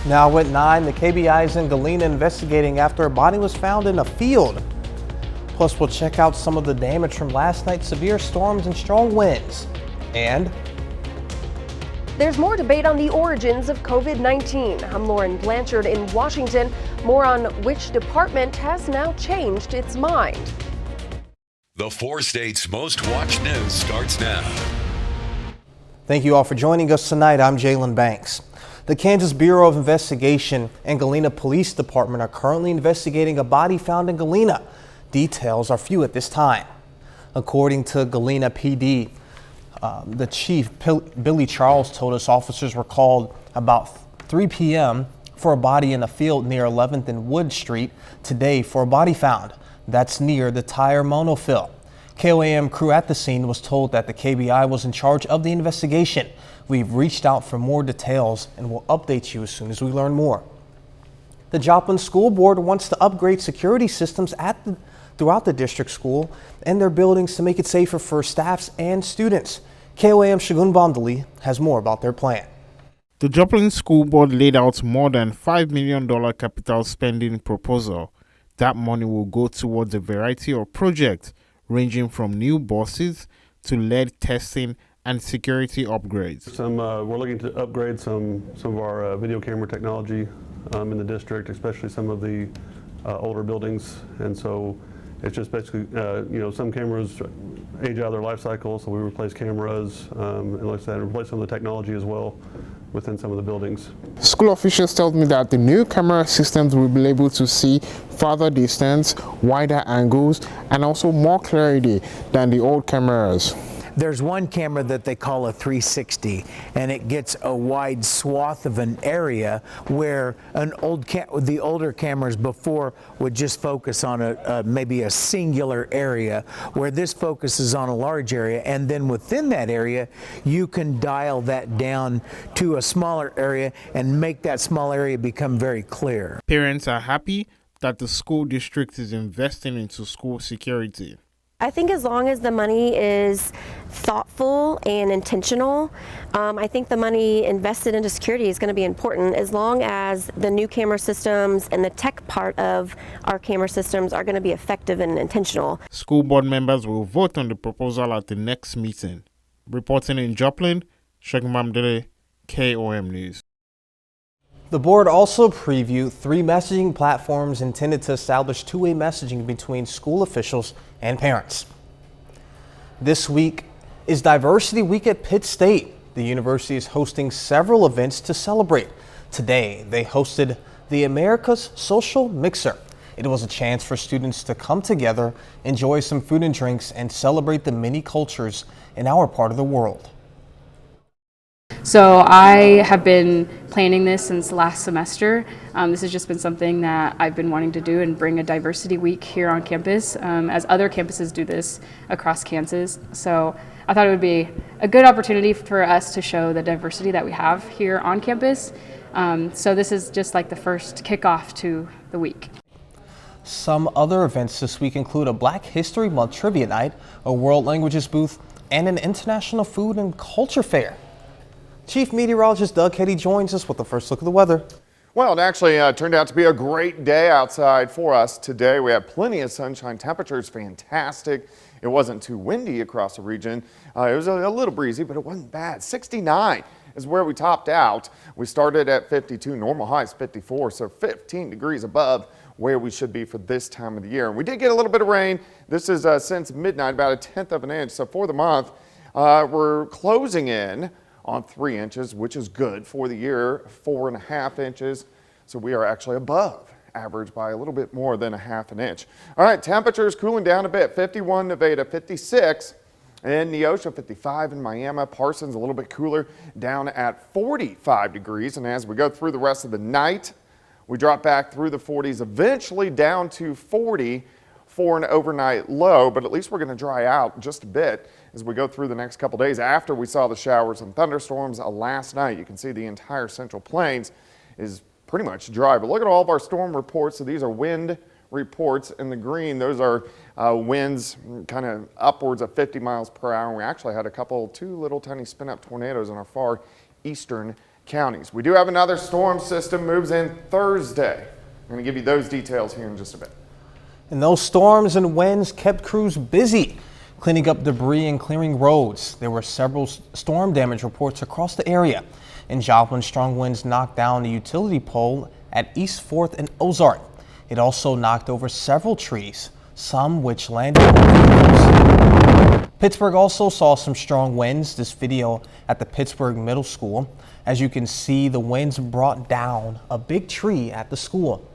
Now at 9, the KBI is in Galena investigating after a body was found in a field. Plus, we'll check out some of the damage from last night's severe storms and strong winds. And there's more debate on the origins of COVID-19. I'm Lauren Blanchard in Washington. More on which department has now changed its mind. The 4 states' most watched news starts now. Thank you all for joining us tonight. I'm Jalen Banks. The Kansas Bureau of Investigation and Galena Police Department are currently investigating a body found in Galena. Details are few at this time. According to Galena PD, the chief, Billy Charles, told us officers were called about 3 p.m. for a body in a field near 11th and Wood Street today for a body found. That's near the tire monofill. KOAM crew at the scene was told that the KBI was in charge of the investigation. We've reached out for more details and will update you as soon as we learn more. The Joplin School Board wants to upgrade security systems throughout the district school and their buildings to make it safer for staffs and students. KOAM Shagun Bamdali has more about their plan. The Joplin School Board laid out more than $5 million capital spending proposal. That money will go towards a variety of projects ranging from new buses to lead testing and security upgrades. We're looking to upgrade some of our video camera technology in the district, especially some of the older buildings. And so it's just basically, some cameras age out of their life cycle, so we replace cameras and like I said, replace some of the technology as well within some of the buildings. School officials told me that the new camera systems will be able to see farther distance, wider angles, and also more clarity than the old cameras. There's one camera that they call a 360, and it gets a wide swath of an area where the older cameras before would just focus on maybe a singular area, where this focuses on a large area, and then within that area you can dial that down to a smaller area and make that small area become very clear. Parents are happy that the school district is investing into school security. I think as long as the money is thoughtful and intentional, I think the money invested into security is going to be important, as long as the new camera systems and the tech part of our camera systems are going to be effective and intentional. School board members will vote on the proposal at the next meeting. Reporting in Joplin, Shagun Bamdali, KOAM News. The board also previewed 3 messaging platforms intended to establish two-way messaging between school officials and parents. This week is Diversity Week at Pitt State. The university is hosting several events to celebrate. Today, they hosted the America's Social Mixer. It was a chance for students to come together, enjoy some food and drinks, and celebrate the many cultures in our part of the world. So I have been planning this since last semester. This has just been something that I've been wanting to do and bring a diversity week here on campus, as other campuses do this across Kansas. So I thought it would be a good opportunity for us to show the diversity that we have here on campus. So this is just like the first kickoff to the week. Some other events this week include a Black History Month trivia night, a World Languages booth, and an International Food and Culture Fair. Chief Meteorologist Doug Heddy joins us with the first look of the weather. Well, it actually turned out to be a great day outside for us today. We had plenty of sunshine. Temperatures fantastic. It wasn't too windy across the region. It was a little breezy, but it wasn't bad. 69 is where we topped out. We started at 52, normal highs 54, so 15 degrees above where we should be for this time of the year. And we did get a little bit of rain. This is since midnight, about 1/10 of an inch. So for the month, we're closing in on 3 inches, which is good for the year, 4.5 inches. So we are actually above average by a little bit more than 1/2 inch. All right, temperatures cooling down a bit. 51 Nevada, 56 in Neosho, 55 in Miami. Parsons a little bit cooler, down at 45 degrees. And as we go through the rest of the night, we drop back through the 40s, eventually down to 40 for an overnight low, but at least we're going to dry out just a bit as we go through the next couple days after we saw the showers and thunderstorms last night. You can see the entire Central Plains is pretty much dry, but look at all of our storm reports. So these are wind reports in the green. Those are winds kind of upwards of 50 miles per hour. We actually had two little tiny spin up tornadoes in our far eastern counties. We do have another storm system moves in Thursday. I'm going to give you those details here in just a bit. And those storms and winds kept crews busy cleaning up debris and clearing roads. There were several storm damage reports across the area. In Joplin, strong winds knocked down the utility pole at East 4th and Ozark. It also knocked over several trees, some which landed on vehicles. Pittsburgh also saw some strong winds. This video at the Pittsburgh Middle School. As you can see, the winds brought down a big tree at the school.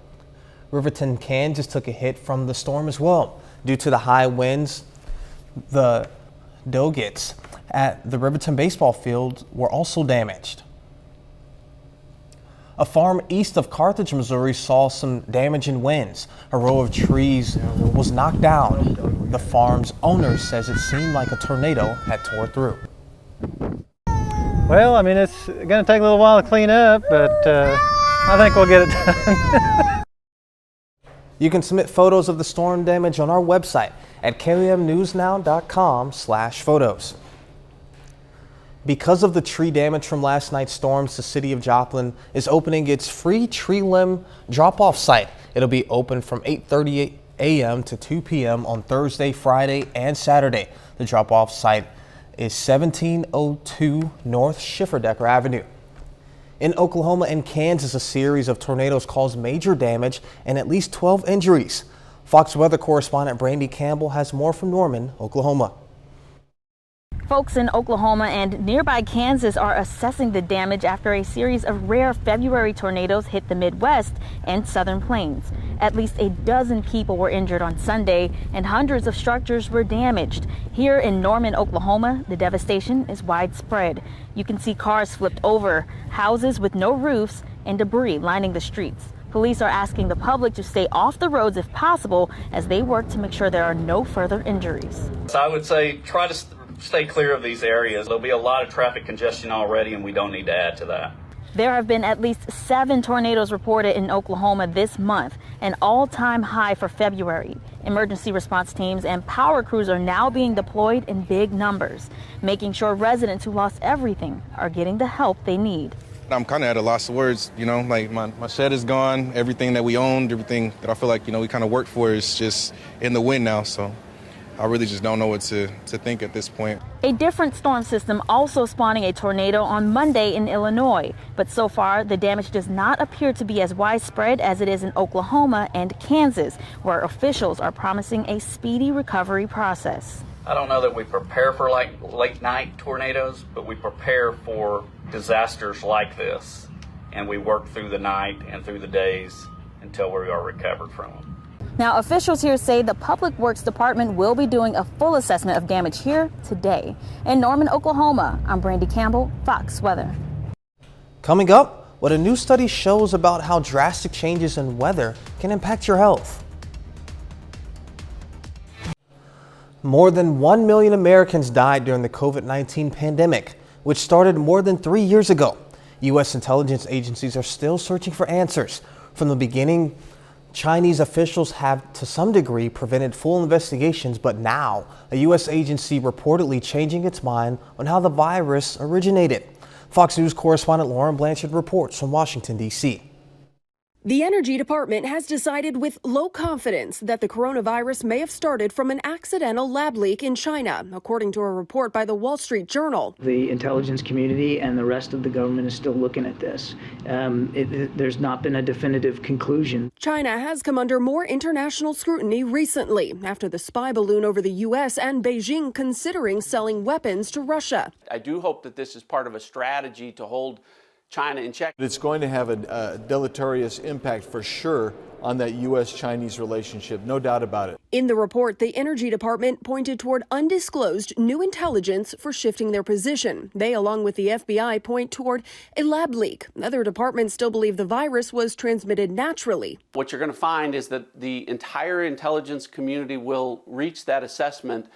Riverton, Kansas took a hit from the storm as well. Due to the high winds, the dogets at the Riverton baseball field were also damaged. A farm east of Carthage, Missouri saw some damage in winds. A row of trees was knocked down. The farm's owner says it seemed like a tornado had tore through. Well, I mean, it's going to take a little while to clean up, but I think we'll get it done. You can submit photos of the storm damage on our website at KOAMnewsnow.com/photos. Because of the tree damage from last night's storms, the city of Joplin is opening its free tree limb drop-off site. It'll be open from 8:30 a.m. to 2 p.m. on Thursday, Friday, and Saturday. The drop-off site is 1702 North Schifferdecker Avenue. In Oklahoma and Kansas, a series of tornadoes caused major damage and at least 12 injuries. Fox Weather correspondent Brandy Campbell has more from Norman, Oklahoma. Folks in Oklahoma and nearby Kansas are assessing the damage after a series of rare February tornadoes hit the Midwest and Southern Plains. At least a dozen people were injured on Sunday and hundreds of structures were damaged. Here in Norman, Oklahoma, the devastation is widespread. You can see cars flipped over, houses with no roofs, and debris lining the streets. Police are asking the public to stay off the roads if possible as they work to make sure there are no further injuries. So I would say try to stay clear of these areas. There'll be a lot of traffic congestion already, and we don't need to add to that. There have been at least 7 tornadoes reported in Oklahoma this month, an all-time high for February. Emergency response teams and power crews are now being deployed in big numbers, making sure residents who lost everything are getting the help they need. I'm kind of at a loss of words, you know, like my shed is gone, everything that we owned, everything that I feel like, you know, we kind of worked for is just in the wind now, so I really just don't know what to think at this point. A different storm system also spawning a tornado on Monday in Illinois. But so far, the damage does not appear to be as widespread as it is in Oklahoma and Kansas, where officials are promising a speedy recovery process. I don't know that we prepare for like late night tornadoes, but we prepare for disasters like this. And we work through the night and through the days until we are recovered from them. Now, officials here say the Public Works Department will be doing a full assessment of damage here today. In Norman, Oklahoma, I'm Brandy Campbell, Fox Weather. Coming up, what a new study shows about how drastic changes in weather can impact your health. More than 1 million Americans died during the COVID-19 pandemic, which started more than 3 years ago. U.S. intelligence agencies are still searching for answers. From the beginning, Chinese officials have, to some degree, prevented full investigations, but now a U.S. agency reportedly changing its mind on how the virus originated. Fox News correspondent Lauren Blanchard reports from Washington, D.C. The Energy Department has decided with low confidence that the coronavirus may have started from an accidental lab leak in China, according to a report by the Wall Street Journal. The intelligence community and the rest of the government is still looking at this. There's not been a definitive conclusion. China has come under more international scrutiny recently after the spy balloon over the U.S. and Beijing considering selling weapons to Russia. I do hope that this is part of a strategy to hold China in check. It's going to have a deleterious impact for sure on that U.S.-Chinese relationship, no doubt about it. In the report, the Energy Department pointed toward undisclosed new intelligence for shifting their position. They, along with the FBI, point toward a lab leak. Other departments still believe the virus was transmitted naturally. What you're going to find is that the entire intelligence community will reach that assessment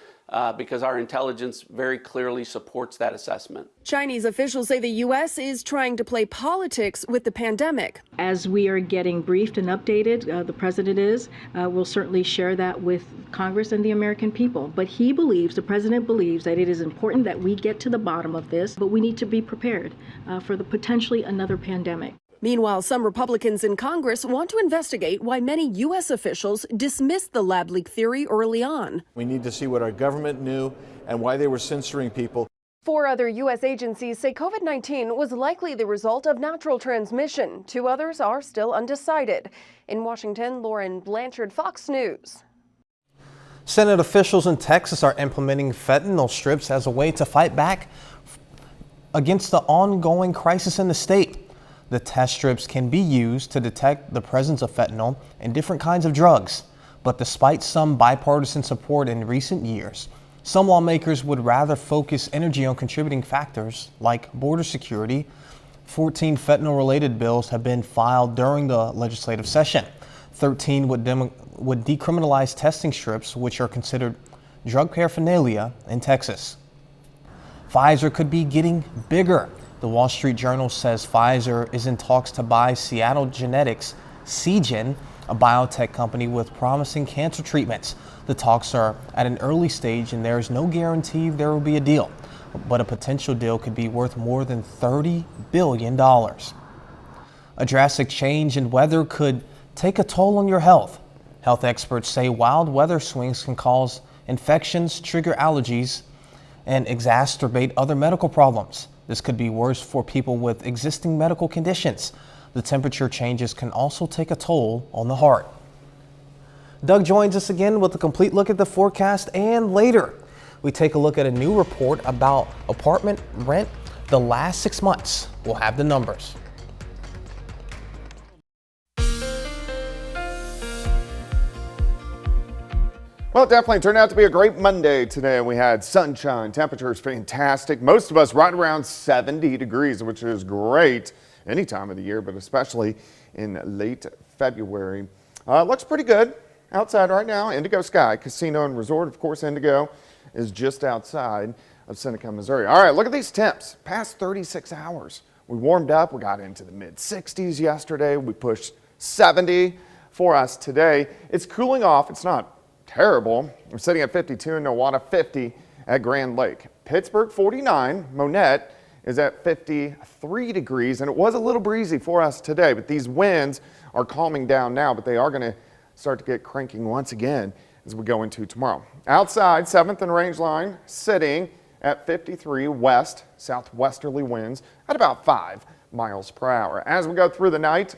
because our intelligence very clearly supports that assessment. Chinese officials say the U.S. is trying to play politics with the pandemic. As we are getting briefed and updated, the president is, we'll certainly share that with Congress and the American people. But the president believes that it is important that we get to the bottom of this, but we need to be prepared for the potentially another pandemic. Meanwhile, some Republicans in Congress want to investigate why many U.S. officials dismissed the lab leak theory early on. We need to see what our government knew and why they were censoring people. 4 other U.S. agencies say COVID-19 was likely the result of natural transmission. 2 others are still undecided. In Washington, Lauren Blanchard, Fox News. Senate officials in Texas are implementing fentanyl strips as a way to fight back against the ongoing crisis in the state. The test strips can be used to detect the presence of fentanyl in different kinds of drugs. But despite some bipartisan support in recent years, some lawmakers would rather focus energy on contributing factors like border security. 14 fentanyl-related bills have been filed during the legislative session. 13 would decriminalize testing strips, which are considered drug paraphernalia in Texas. Pfizer could be getting bigger. The Wall Street Journal says Pfizer is in talks to buy Seattle Genetics Seagen, a biotech company with promising cancer treatments. The talks are at an early stage and there is no guarantee there will be a deal, but a potential deal could be worth more than $30 billion. A drastic change in weather could take a toll on your health. Health experts say wild weather swings can cause infections, trigger allergies, and exacerbate other medical problems. This could be worse for people with existing medical conditions. The temperature changes can also take a toll on the heart. Doug joins us again with a complete look at the forecast, and later we take a look at a new report about apartment rent the last 6 months. We'll have the numbers. Well, it definitely turned out to be a great Monday today. We had sunshine, temperatures fantastic. Most of us right around 70 degrees, which is great any time of the year, but especially in late February. Looks pretty good outside right now. Indigo Sky Casino and Resort. Of course, Indigo is just outside of Seneca, Missouri. All right, look at these temps. Past 36 hours. We warmed up. We got into the mid-60s yesterday. We pushed 70 for us today. It's cooling off. It's not terrible. We're sitting at 52 in Nowata, 50 at Grand Lake. Pittsburgh 49, Monette is at 53 degrees, and it was a little breezy for us today, but these winds are calming down now, but they are going to start to get cranking once again as we go into tomorrow. Outside, 7th and Rangeline sitting at 53 west, southwesterly winds at about 5 miles per hour. As we go through the night,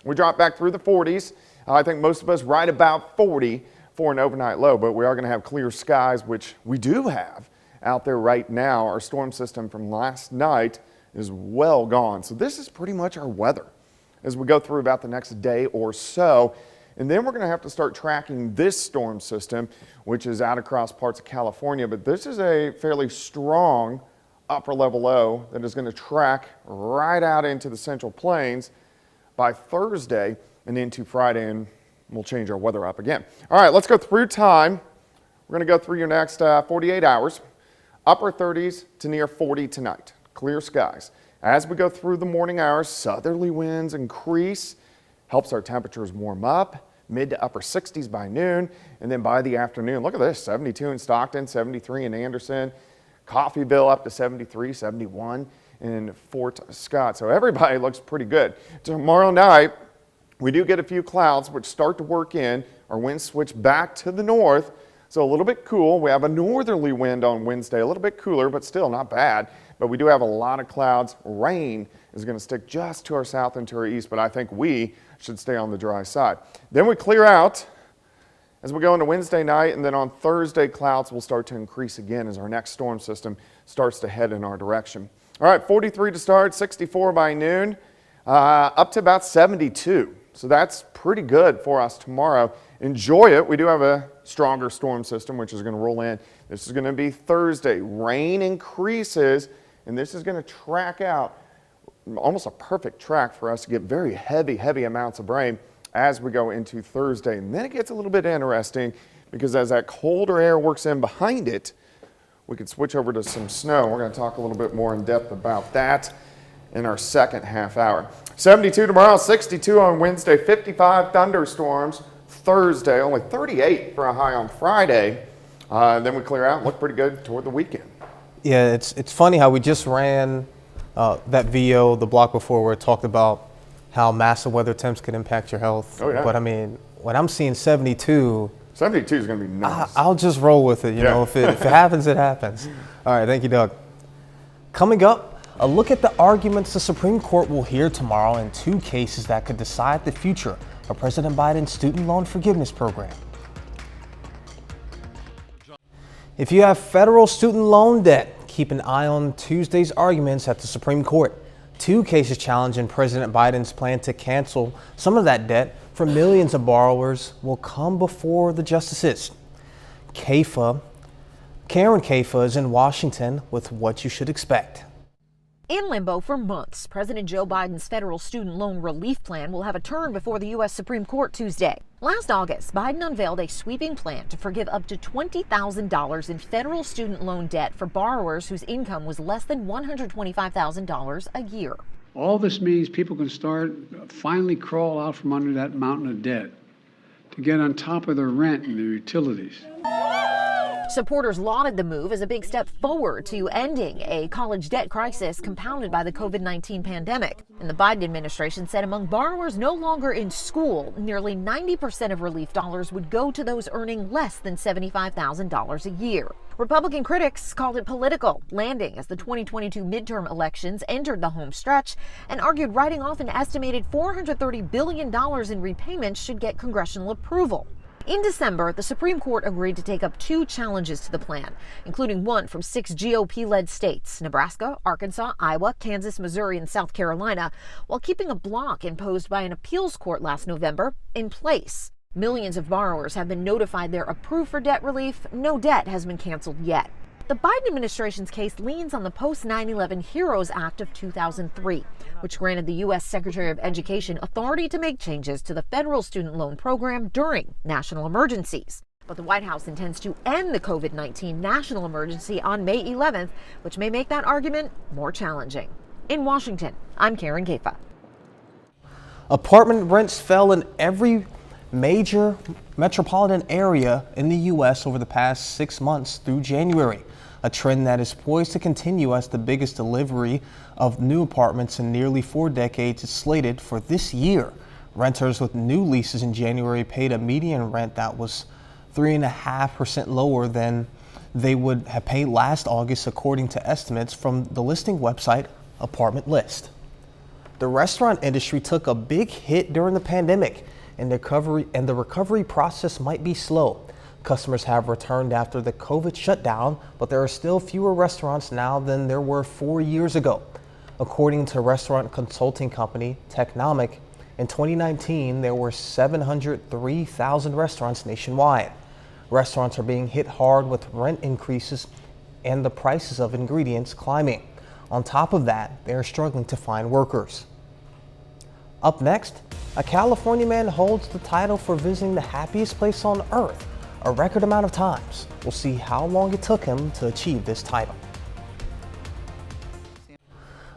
we drop back through the 40s. I think most of us right about 40 for an overnight low, but we are going to have clear skies, which we do have out there right now. Our storm system from last night is well gone. So this is pretty much our weather as we go through about the next day or so. And then we're going to have to start tracking this storm system, which is out across parts of California. But this is a fairly strong upper level low that is going to track right out into the Central Plains by Thursday and into Friday, and we'll change our weather up again. All right, let's go through time. We're going to go through your next 48 hours. Upper 30s to near 40 tonight. Clear skies. As we go through the morning hours, southerly winds increase. Helps our temperatures warm up. Mid to upper 60s by noon. And then by the afternoon, look at this. 72 in Stockton, 73 in Anderson. Coffeyville up to 73, 71 in Fort Scott. So everybody looks pretty good. Tomorrow night, we do get a few clouds which start to work in. Our winds switch back to the north, so a little bit cool. We have a northerly wind on Wednesday, a little bit cooler, but still not bad. But we do have a lot of clouds. Rain is going to stick just to our south and to our east, but I think we should stay on the dry side. Then we clear out as we go into Wednesday night, and then on Thursday, clouds will start to increase again as our next storm system starts to head in our direction. All right, 43 to start, 64 by noon, up to about 72. So that's pretty good for us tomorrow. Enjoy it. We do have a stronger storm system, which is going to roll in. This is going to be Thursday. Rain increases, and this is going to track out almost a perfect track for us to get very heavy amounts of rain as we go into Thursday. And then it gets a little bit interesting because as that colder air works in behind it, we could switch over to some snow. We're going to talk a little bit more in depth about that in our second half hour. 72 tomorrow, 62 on Wednesday, 55 thunderstorms Thursday, only 38 for a high on Friday. Then we clear out and look pretty good toward the weekend. Yeah, it's funny how we just ran that video the block before where it talked about how massive weather temps can impact your health. Oh, yeah. But I mean, when I'm seeing 72, 72 is going to be nice. I'll just roll with it. You know, if it happens, it happens. All right, thank you, Doug. Coming up, a look at the arguments the Supreme Court will hear tomorrow in two cases that could decide the future of President Biden's student loan forgiveness program. If you have federal student loan debt, keep an eye on Tuesday's arguments at the Supreme Court. Two cases challenging President Biden's plan to cancel some of that debt for millions of borrowers will come before the justices. Karen Kafa is in Washington with what you should expect. In limbo for months, President Joe Biden's federal student loan relief plan will have a turn before the U.S. Supreme Court Tuesday. Last August, Biden unveiled a sweeping plan to forgive up to $20,000 in federal student loan debt for borrowers whose income was less than $125,000 a year. All this means people can finally crawl out from under that mountain of debt to get on top of their rent and their utilities. Supporters lauded the move as a big step forward to ending a college debt crisis compounded by the COVID-19 pandemic. And the Biden administration said among borrowers no longer in school, nearly 90% of relief dollars would go to those earning less than $75,000 a year. Republican critics called it political landing as the 2022 midterm elections entered the home stretch and argued writing off an estimated $430 billion in repayments should get congressional approval. In December, the Supreme Court agreed to take up two challenges to the plan, including one from 6 GOP-led states, Nebraska, Arkansas, Iowa, Kansas, Missouri, and South Carolina, while keeping a block imposed by an appeals court last November in place. Millions of borrowers have been notified they're approved for debt relief. No debt has been canceled yet. The Biden administration's case leans on the post-9/11 HEROES Act of 2003, which granted the U.S. Secretary of Education authority to make changes to the federal student loan program during national emergencies. But the White House intends to end the COVID-19 national emergency on May 11th, which may make that argument more challenging. In Washington, I'm Karen Kafa. Apartment rents fell in every major metropolitan area in the U.S. over the past 6 months through January, a trend that is poised to continue as the biggest delivery of new apartments in nearly 4 decades is slated for this year. Renters with new leases in January paid a median rent that was 3.5% lower than they would have paid last August, according to estimates from the listing website Apartment List. The restaurant industry took a big hit during the pandemic, and the recovery process might be slow. Customers have returned after the COVID shutdown, but there are still fewer restaurants now than there were 4 years ago. According to restaurant consulting company Technomic, in 2019, there were 703,000 restaurants nationwide. Restaurants are being hit hard with rent increases and the prices of ingredients climbing. On top of that, they are struggling to find workers. Up next, a California man holds the title for visiting the happiest place on earth a record amount of times. We'll see how long it took him to achieve this title.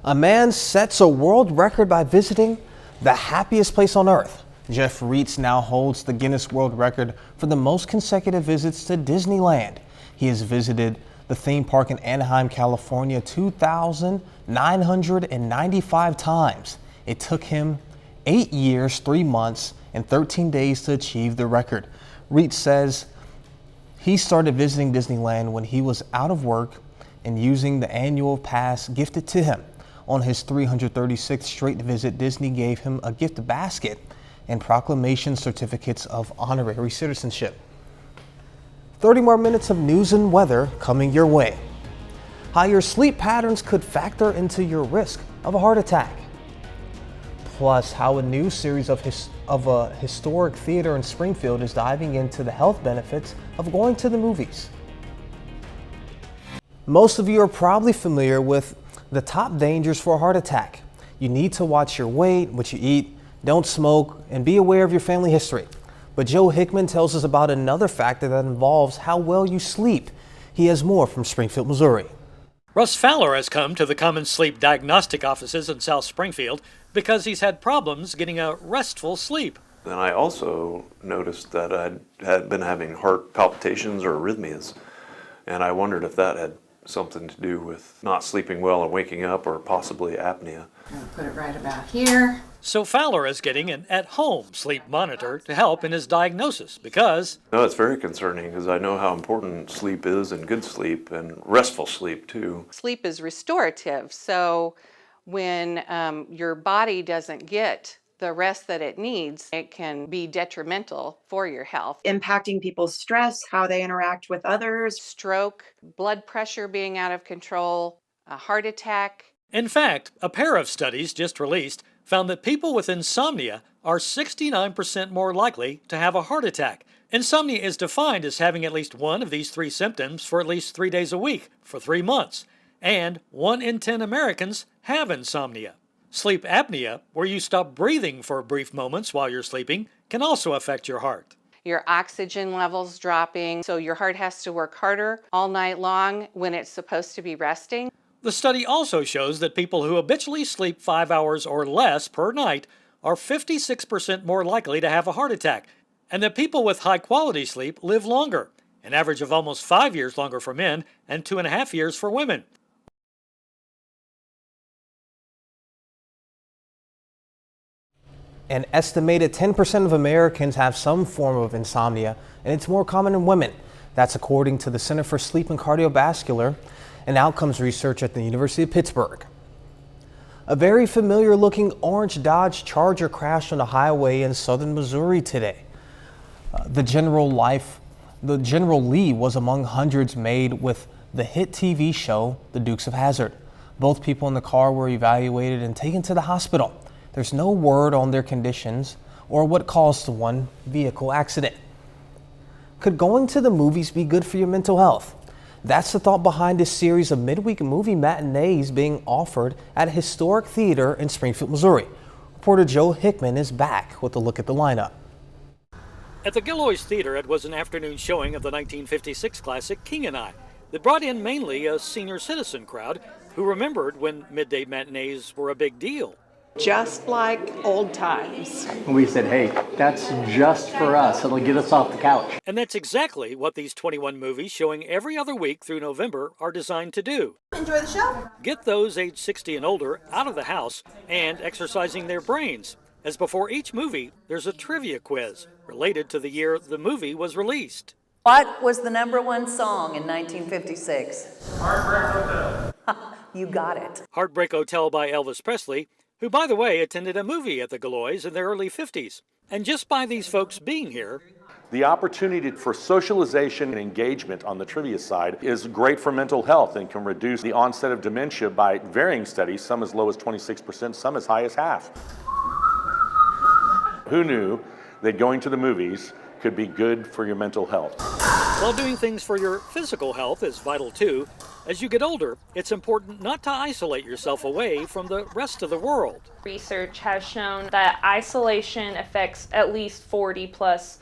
A man sets a world record by visiting the happiest place on earth. Jeff Reitz now holds the Guinness World Record for the most consecutive visits to Disneyland. He has visited the theme park in Anaheim, California 2,995 times. It took him 8 years, 3 months, and 13 days to achieve the record. Reitz says he started visiting Disneyland when he was out of work and using the annual pass gifted to him. On his 336th straight visit, Disney gave him a gift basket and proclamation certificates of honorary citizenship. 30 more minutes of news and weather coming your way. How your sleep patterns could factor into your risk of a heart attack. Plus, how a new series of a historic theater in Springfield is diving into the health benefits of going to the movies. Most of you are probably familiar with the top dangers for a heart attack. You need to watch your weight, what you eat, don't smoke, and be aware of your family history. But Joe Hickman tells us about another factor that involves how well you sleep. He has more from Springfield, Missouri. Russ Fowler has come to the Common Sleep Diagnostic offices in South Springfield because he's had problems getting a restful sleep. And I also noticed that I had been having heart palpitations or arrhythmias, and I wondered if that had something to do with not sleeping well and waking up, or possibly apnea. Put it right about here. So Fowler is getting an at-home sleep monitor to help in his diagnosis because... No, it's very concerning because I know how important sleep is, and good sleep and restful sleep too. Sleep is restorative, so when your body doesn't get the rest that it needs, it can be detrimental for your health. Impacting people's stress, how they interact with others. Stroke, blood pressure being out of control, a heart attack. In fact, a pair of studies just released found that people with insomnia are 69% more likely to have a heart attack. Insomnia is defined as having at least one of these 3 symptoms for at least 3 days a week for 3 months. And 1 in 10 Americans have insomnia. Sleep apnea, where you stop breathing for brief moments while you're sleeping, can also affect your heart. Your oxygen levels dropping, so your heart has to work harder all night long when it's supposed to be resting. The study also shows that people who habitually sleep 5 hours or less per night are 56% more likely to have a heart attack, and that people with high-quality sleep live longer, an average of almost 5 years longer for men and 2.5 years for women. An estimated 10% of Americans have some form of insomnia, and it's more common in women. That's according to the Center for Sleep and Cardiovascular and Outcomes Research at the University of Pittsburgh. A very familiar looking orange Dodge Charger crashed on a highway in southern Missouri today. The General Lee was among hundreds made with the hit TV show, The Dukes of Hazzard. Both people in the car were evaluated and taken to the hospital. There's no word on their conditions or what caused the one vehicle accident. Could going to the movies be good for your mental health? That's the thought behind this series of midweek movie matinees being offered at a historic theater in Springfield, Missouri. Reporter Joe Hickman is back with a look at the lineup. At the Gilloy's Theater, it was an afternoon showing of the 1956 classic King and I that brought in mainly a senior citizen crowd who remembered when midday matinees were a big deal. Just like old times. We said, hey, that's just for us. It'll get us off the couch. And that's exactly what these 21 movies showing every other week through November are designed to do. Enjoy the show. Get those age 60 and older out of the house and exercising their brains. As before each movie, there's a trivia quiz related to the year the movie was released. What was the #1 song in 1956? Heartbreak Hotel. You got it. Heartbreak Hotel by Elvis Presley, who, by the way, attended a movie at the Gilloys in the early 50s. And just by these folks being here, the opportunity for socialization and engagement on the trivia side is great for mental health and can reduce the onset of dementia by varying studies, some as low as 26%, some as high as half. Who knew that going to the movies could be good for your mental health? While doing things for your physical health is vital too, as you get older, it's important not to isolate yourself away from the rest of the world. Research has shown that isolation affects at least 40+%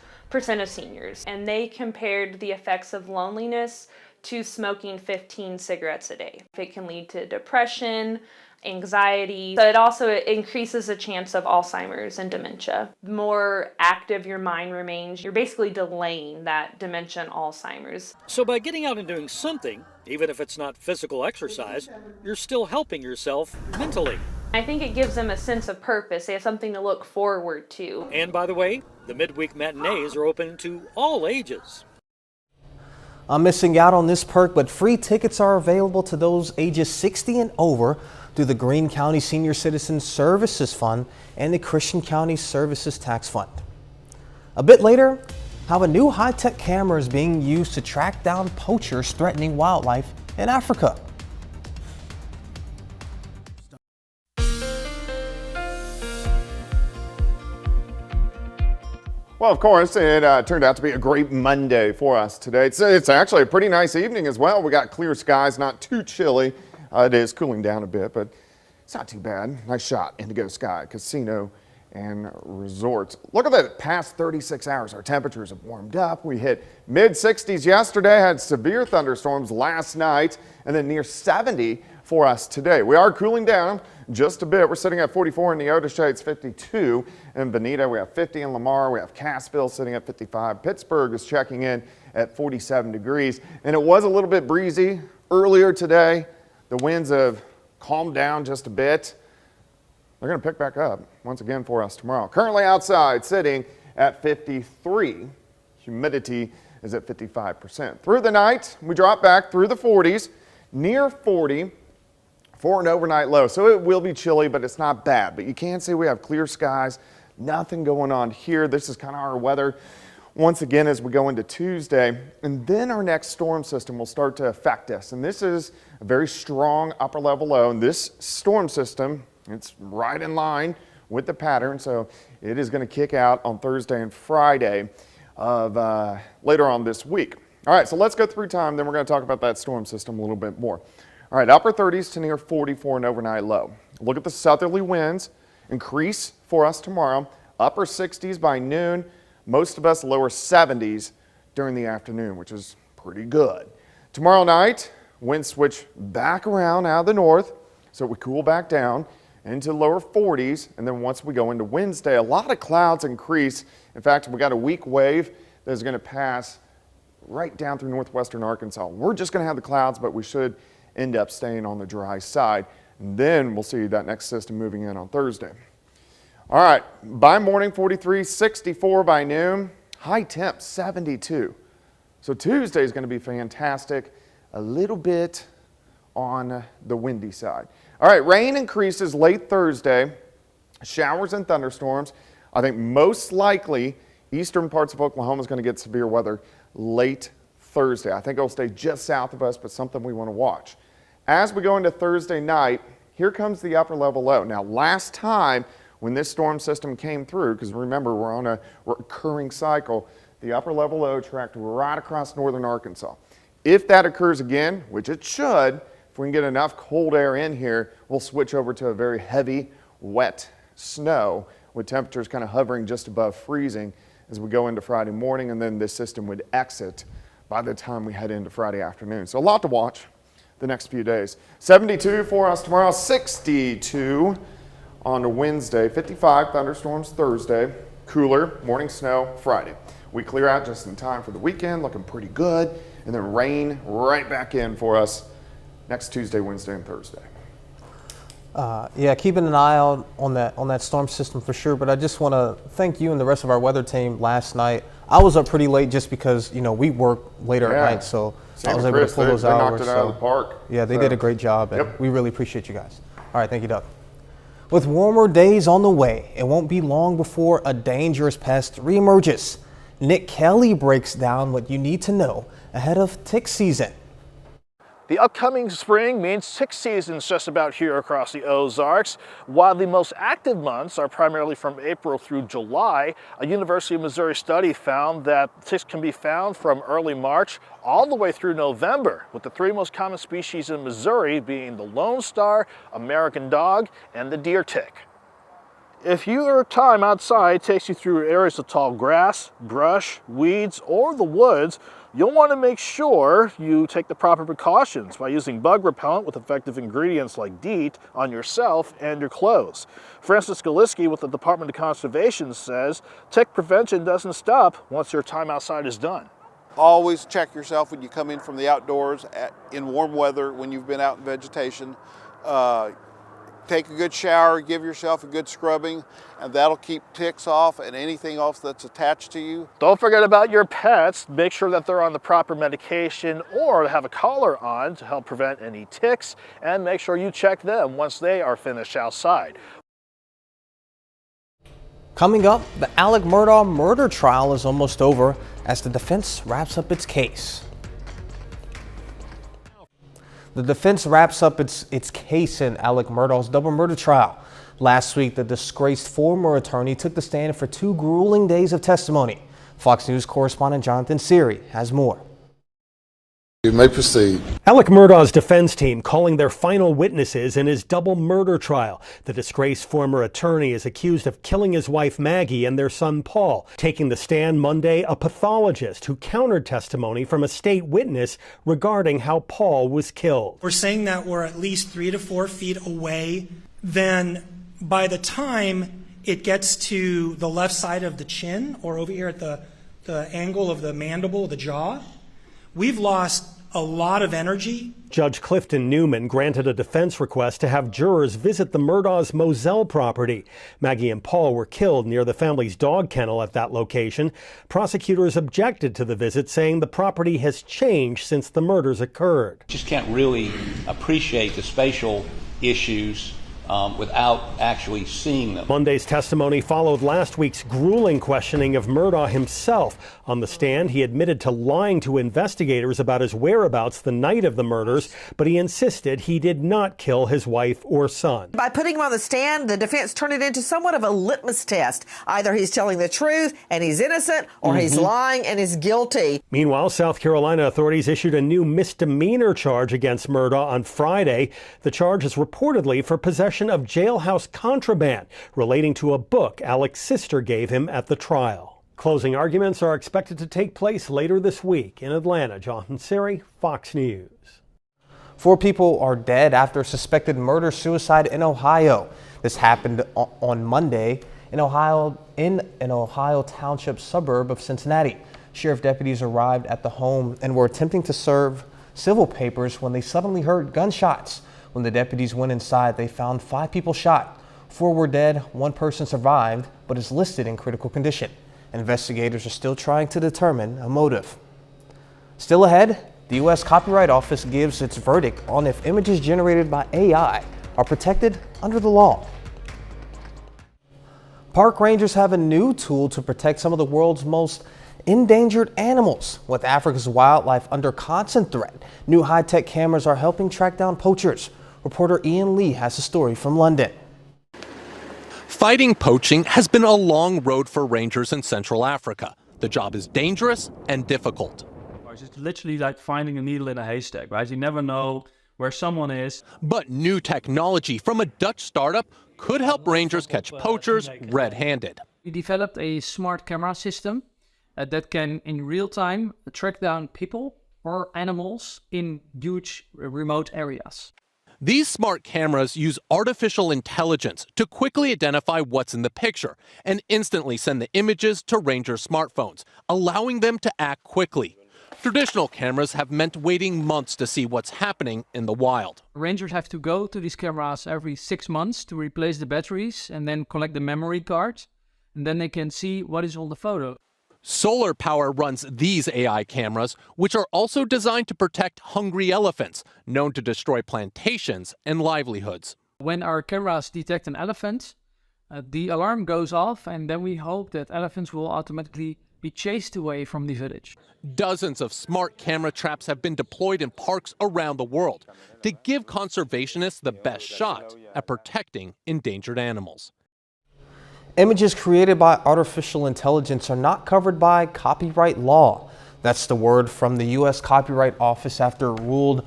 of seniors, and they compared the effects of loneliness to smoking 15 cigarettes a day. It can lead to depression, anxiety, but it also increases the chance of Alzheimer's and dementia. The more active your mind remains, you're basically delaying that dementia and Alzheimer's. So by getting out and doing something, even if it's not physical exercise, you're still helping yourself mentally. I think it gives them a sense of purpose. They have something to look forward to. And by the way, the midweek matinees are open to all ages. I'm missing out on this perk, but free tickets are available to those ages 60 and over through the Greene County Senior Citizen Services Fund and the Christian County Services Tax Fund. A bit later, how a new high-tech camera is being used to track down poachers threatening wildlife in Africa. Well, of course, it turned out to be a great Monday for us today. It's actually a pretty nice evening as well. We got clear skies, not too chilly. It is cooling down a bit, but it's not too bad. Nice shot, Indigo Sky Casino and resorts. Look at the past 36 hours. Our temperatures have warmed up. We hit mid-60s yesterday, had severe thunderstorms last night, and then near 70 for us today. We are cooling down just a bit. We're sitting at 44 in Neodesha, Shades 52 in Bonita. We have 50 in Lamar. We have Cassville sitting at 55. Pittsburgh is checking in at 47 degrees. And it was a little bit breezy earlier today. The winds have calmed down just a bit. They're going to pick back up once again for us tomorrow. Currently outside sitting at 53. Humidity is at 55%. Through the night, we drop back through the 40s, near 40 for an overnight low. So it will be chilly, but it's not bad. But you can see we have clear skies, nothing going on here. This is kind of our weather once again as we go into Tuesday. And then our next storm system will start to affect us. And this is a very strong upper level low. And this storm system, it's right in line with the pattern, so it is going to kick out on Thursday and Friday of later on this week. All right, so let's go through time, then we're going to talk about that storm system a little bit more. All right, upper 30s to near 40 for an overnight low. Look at the southerly winds increase for us tomorrow. Upper 60s by noon. Most of us lower 70s during the afternoon, which is pretty good. Tomorrow night, winds switch back around out of the north, so we cool back down into lower 40s, and then once we go into Wednesday, a lot of clouds increase. In fact, we got a weak wave that is going to pass right down through northwestern Arkansas. We're just going to have the clouds, but we should end up staying on the dry side. And then we'll see that next system moving in on Thursday. All right, by morning 43, 64 by noon, high temp 72. So Tuesday is going to be fantastic, a little bit on the windy side. All right, rain increases late Thursday, showers and thunderstorms. I think most likely eastern parts of Oklahoma is going to get severe weather late Thursday. I think it'll stay just south of us, but something we want to watch. As we go into Thursday night, here comes the upper level low. Now, last time when this storm system came through, because remember, we're on a recurring cycle, the upper level low tracked right across northern Arkansas. If that occurs again, which it should, if we can get enough cold air in here, we'll switch over to a very heavy, wet snow with temperatures kind of hovering just above freezing as we go into Friday morning, and then this system would exit by the time we head into Friday afternoon. So a lot to watch the next few days. 72 for us tomorrow, 62 on Wednesday, 55 thunderstorms Thursday, cooler, morning snow Friday. We clear out just in time for the weekend, looking pretty good, and then rain right back in for us next Tuesday, Wednesday, and Thursday. Yeah, keeping an eye out on that storm system for sure. But I just want to thank you and the rest of our weather team last night. I was up pretty late just because we work later at night, so I was able to pull those hours. Knocked it out of the park. Yeah, they did a great job, and we really appreciate you guys. All right, thank you, Doug. With warmer days on the way, it won't be long before a dangerous pest reemerges. Nick Kelly breaks down what you need to know ahead of tick season. The upcoming spring means tick season's just about here across the Ozarks. While the most active months are primarily from April through July, a University of Missouri study found that ticks can be found from early March all the way through November, with the three most common species in Missouri being the Lone Star, American Dog, and the deer tick. If your time outside takes you through areas of tall grass, brush, weeds, or the woods, you'll want to make sure you take the proper precautions by using bug repellent with effective ingredients like DEET on yourself and your clothes. Francis Galiski with the Department of Conservation says tick prevention doesn't stop once your time outside is done. Always check yourself when you come in from the outdoors in warm weather when you've been out in vegetation. Take a good shower, give yourself a good scrubbing, and that'll keep ticks off and anything else that's attached to you. Don't forget about your pets. Make sure that they're on the proper medication or have a collar on to help prevent any ticks, and make sure you check them once they are finished outside. Coming up, the Alec Murdaugh murder trial is almost over as the defense wraps up its case. The defense wraps up its case in Alec Murdaugh's double murder trial. Last week, the disgraced former attorney took the stand for 2 grueling days of testimony. Fox News correspondent Jonathan Seary has more. You may proceed. Alec Murdaugh's defense team calling their final witnesses in his double murder trial. The disgraced former attorney is accused of killing his wife Maggie and their son Paul. Taking the stand Monday, a pathologist who countered testimony from a state witness regarding how Paul was killed. We're saying that we're at least 3 to 4 feet away. Then by the time it gets to the left side of the chin, or over here at the angle of the mandible, the jaw, we've lost a lot of energy. Judge Clifton Newman granted a defense request to have jurors visit the Murdaugh's Moselle property. Maggie and Paul were killed near the family's dog kennel at that location. Prosecutors objected to the visit, saying the property has changed since the murders occurred. Just can't really appreciate the spatial issues without actually seeing them. Monday's testimony followed last week's grueling questioning of Murdaugh himself. On the stand, he admitted to lying to investigators about his whereabouts the night of the murders, but he insisted he did not kill his wife or son. By putting him on the stand, the defense turned it into somewhat of a litmus test. Either he's telling the truth and he's innocent, or he's lying and is guilty. Meanwhile, South Carolina authorities issued a new misdemeanor charge against Murdaugh on Friday. The charge is reportedly for possession of jailhouse contraband relating to a book Alec's sister gave him at the trial. Closing arguments are expected to take place later this week in Atlanta. Jonathan Siri, Fox News. 4 people are dead after a suspected murder-suicide in Ohio. This happened on Monday in an Ohio township suburb of Cincinnati. Sheriff deputies arrived at the home and were attempting to serve civil papers when they suddenly heard gunshots. When the deputies went inside, they found 5 people shot. 4 were dead, 1 person survived, but is listed in critical condition. Investigators are still trying to determine a motive. Still ahead, the U.S. Copyright Office gives its verdict on if images generated by AI are protected under the law. Park rangers have a new tool to protect some of the world's most endangered animals. With Africa's wildlife under constant threat, new high-tech cameras are helping track down poachers. Reporter Ian Lee has a story from London. Fighting poaching has been a long road for rangers in Central Africa. The job is dangerous and difficult. It's literally like finding a needle in a haystack, right? You never know where someone is. But new technology from a Dutch startup could help rangers catch poachers red-handed. We developed a smart camera system that can, in real time, track down people or animals in huge remote areas. These smart cameras use artificial intelligence to quickly identify what's in the picture and instantly send the images to ranger smartphones, allowing them to act quickly. Traditional cameras have meant waiting months to see what's happening in the wild. Rangers have to go to these cameras every 6 months to replace the batteries and then collect the memory cards, and then they can see what is on the photo. Solar power runs these AI cameras, which are also designed to protect hungry elephants, known to destroy plantations and livelihoods. When our cameras detect an elephant, the alarm goes off, and then we hope that elephants will automatically be chased away from the village. Dozens of smart camera traps have been deployed in parks around the world to give conservationists the best shot at protecting endangered animals. Images created by artificial intelligence are not covered by copyright law. That's the word from the U.S. Copyright Office after it ruled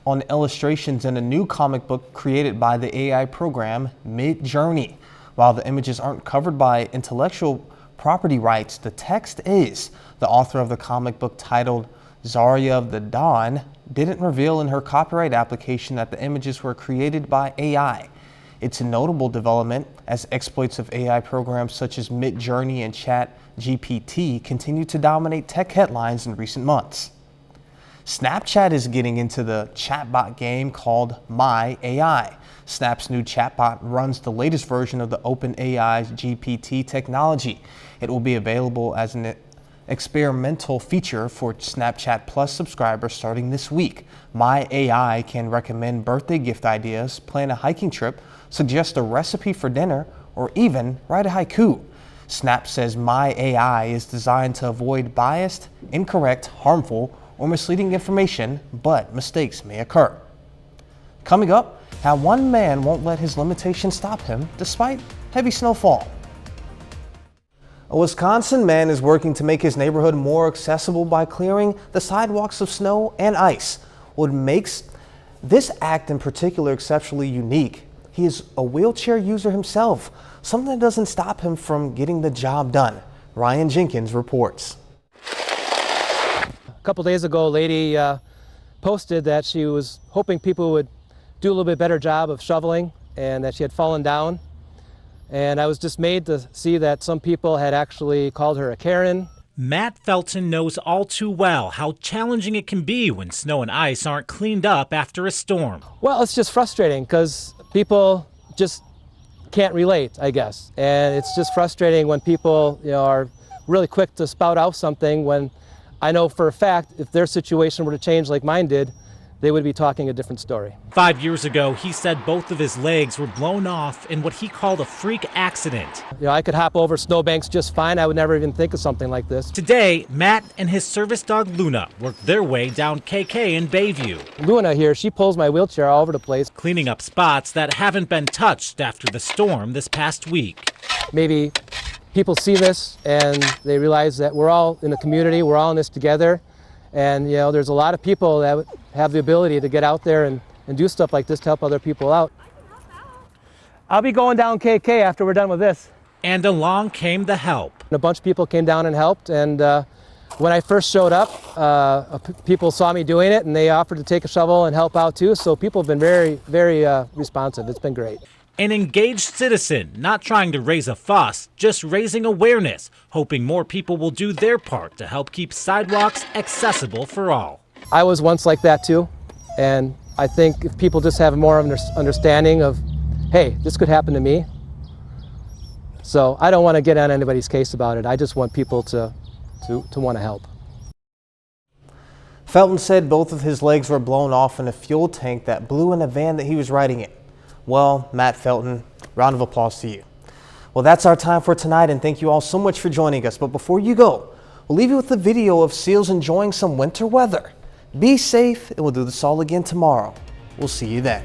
on illustrations in a new comic book created by the AI program Midjourney. While the images aren't covered by intellectual property rights, the text is. The author of the comic book, titled Zarya of the Dawn, didn't reveal in her copyright application that the images were created by AI. It's a notable development as exploits of AI programs such as Midjourney and ChatGPT continue to dominate tech headlines in recent months. Snapchat is getting into the chatbot game called My AI. Snap's new chatbot runs the latest version of the OpenAI's GPT technology. It will be available as an experimental feature for Snapchat Plus subscribers starting this week. My AI can recommend birthday gift ideas, plan a hiking trip, suggest a recipe for dinner, or even write a haiku. Snap says My AI is designed to avoid biased, incorrect, harmful, or misleading information, but mistakes may occur. Coming up, how one man won't let his limitations stop him despite heavy snowfall. A Wisconsin man is working to make his neighborhood more accessible by clearing the sidewalks of snow and ice. What makes this act in particular exceptionally unique, he is a wheelchair user himself, something that doesn't stop him from getting the job done. Ryan Jenkins reports. A couple days ago, a lady posted that she was hoping people would do a little bit better job of shoveling and that she had fallen down. And I was dismayed to see that some people had actually called her a Karen. Matt Felton knows all too well how challenging it can be when snow and ice aren't cleaned up after a storm. Well, it's just frustrating because people just can't relate, I guess. And it's just frustrating when people, are really quick to spout out something when I know for a fact if their situation were to change like mine did, they would be talking a different story. 5 years ago, he said both of his legs were blown off in what he called a freak accident. I could hop over snowbanks just fine. I would never even think of something like this. Today, Matt and his service dog Luna worked their way down KK in Bayview. Luna here, she pulls my wheelchair all over the place. Cleaning up spots that haven't been touched after the storm this past week. Maybe people see this and they realize that we're all in the community, we're all in this together. And there's a lot of people that have the ability to get out there and do stuff like this to help other people out. I'll be going down KK after we're done with this. And along came the help. A bunch of people came down and helped, and when I first showed up, people saw me doing it and they offered to take a shovel and help out too. So people have been very, very responsive. It's been great. An engaged citizen, not trying to raise a fuss, just raising awareness, hoping more people will do their part to help keep sidewalks accessible for all. I was once like that too, and I think if people just have more of an understanding of, hey, this could happen to me. So I don't want to get on anybody's case about it. I just want people to want to help. Felton said both of his legs were blown off in a fuel tank that blew in a van that he was riding in. Well, Matt Felton, round of applause to you. Well, that's our time for tonight, and thank you all so much for joining us. But before you go, we'll leave you with a video of seals enjoying some winter weather. Be safe, and we'll do this all again tomorrow. We'll see you then.